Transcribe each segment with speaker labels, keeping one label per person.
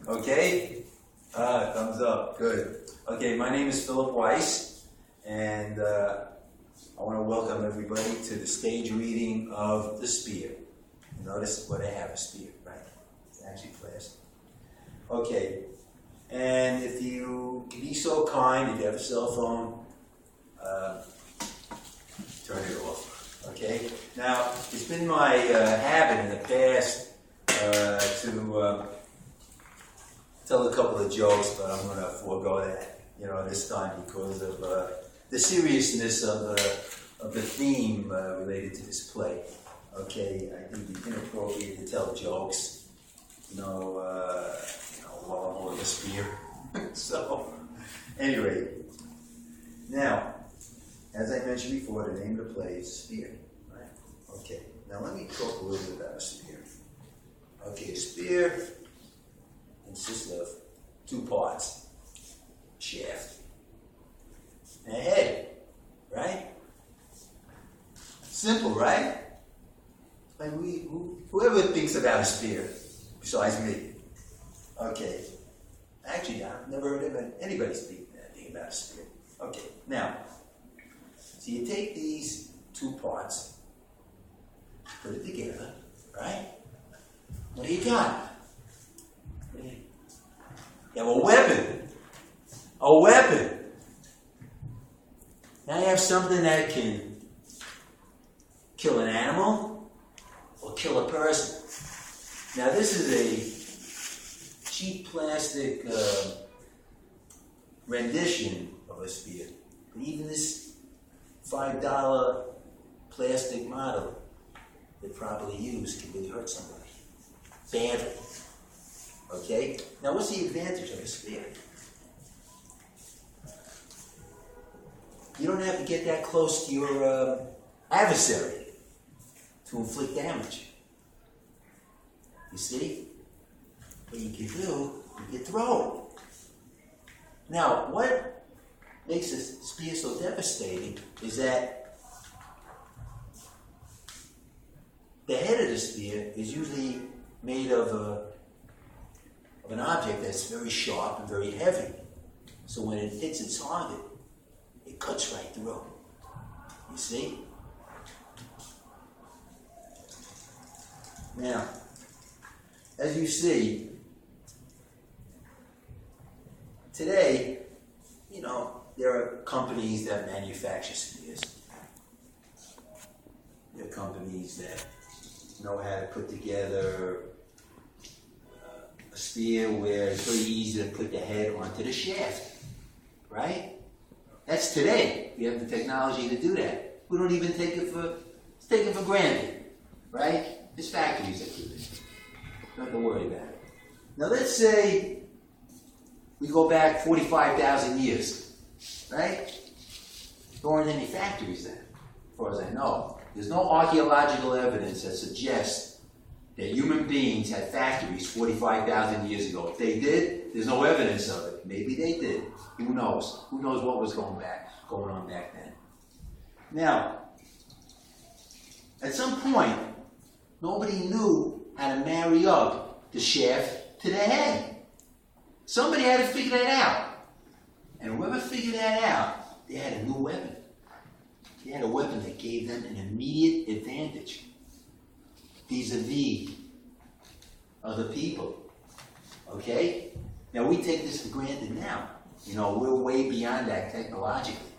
Speaker 1: Okay? Thumbs up. Good. Okay, my name is Phillip Weiss, and I want to welcome everybody to the stage reading of The Spear. Notice what I have, a spear, right? It's actually plastic. Okay, and if you can be so kind, if you have a cell phone, turn it off, okay? Now, it's been my habit in the past to tell a couple of jokes, but I'm going to forego that, this time because of the seriousness of the theme related to this play. Okay, I think it's inappropriate to tell jokes, while I'm holding a spear. So, anyway, now, as I mentioned before, the name of the play is Spear, right? Okay, now let me talk a little bit about a spear. Okay, a spear consists of two parts, a shaft and a head, right? Simple, right? Like whoever thinks about a spear, besides me. Okay. Actually, I've never heard of anybody speak anything about a spear. Okay. Now, so you take these two parts, put it together, right? What do you got? You have a weapon. A weapon. Now you have something that can kill an animal or kill a person. Now this is a cheap plastic rendition of a spear. But even this $5 plastic model, if properly used, can really hurt somebody badly. Okay? Now what's the advantage of a spear? You don't have to get that close to your adversary to inflict damage. You see? What you can do, you can throw it. Now, what makes a spear so devastating is that the head of the spear is usually made of an object that's very sharp and very heavy. So when it hits its target, it cuts right through. You see? Now, as you see, today, there are companies that manufacture spears. There are companies that know how to put together a spear where it's very easy to put the head onto the shaft, right? That's today. We have the technology to do that. We don't even take it for granted, right? There's factories that do this. Don't have to worry about it. Now let's say we go back 45,000 years, right? There aren't any factories then, as far as I know. There's no archaeological evidence that suggests that human beings had factories 45,000 years ago. If they did, there's no evidence of it. Maybe they did. Who knows? Who knows what was going on back then? Now, at some point, nobody knew how to marry up the shaft to the head. Somebody had to figure that out. And whoever figured that out, they had a new weapon. They had a weapon that gave them an immediate advantage vis-a-vis other people. Okay? Now, we take this for granted now. We're way beyond that technologically.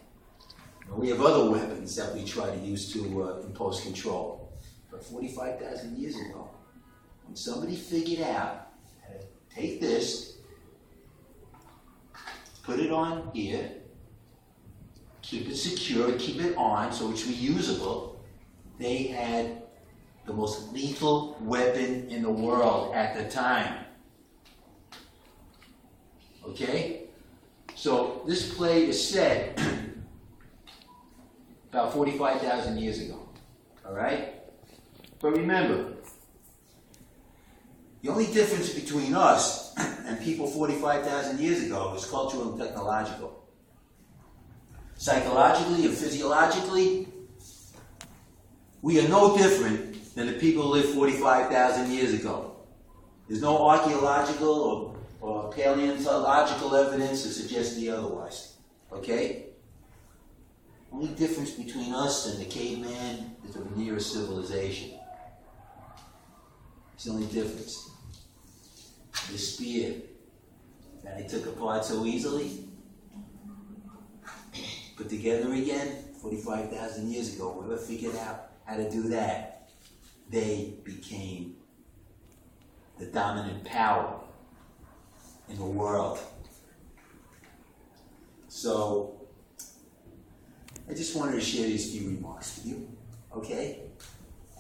Speaker 1: We have other weapons that we try to use to impose control. But 45,000 years ago, when somebody figured out how to take this, put it on here, keep it secure, keep it on so it's reusable, they had the most lethal weapon in the world at the time. Okay? So this play is set about 45,000 years ago. All right? But remember, the only difference between us and people 45,000 years ago is cultural and technological. Psychologically and physiologically, we are no different than the people who lived 45,000 years ago. There's no archaeological or or paleontological evidence to suggest the otherwise. Okay? Only difference between us and the caveman is the nearest civilization. It's the only difference. The spear that I took apart so easily, put together again 45,000 years ago, whoever figured out how to do that, they became the dominant power in the world. So, I just wanted to share these few remarks with you, okay?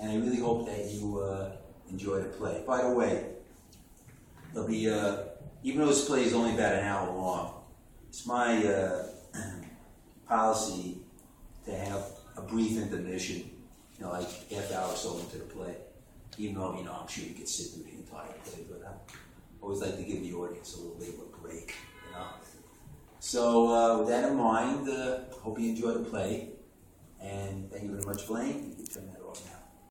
Speaker 1: And I really hope that you enjoy the play. By the way, there'll be, even though this play is only about an hour long, it's my policy to have a brief intermission, like half hour or so into the play. Even though, I'm sure you could sit through the entire play, but I always like to give the audience a little bit of a break, So, with that in mind, hope you enjoy the play, and thank you very much, Blaine. You can turn that off now.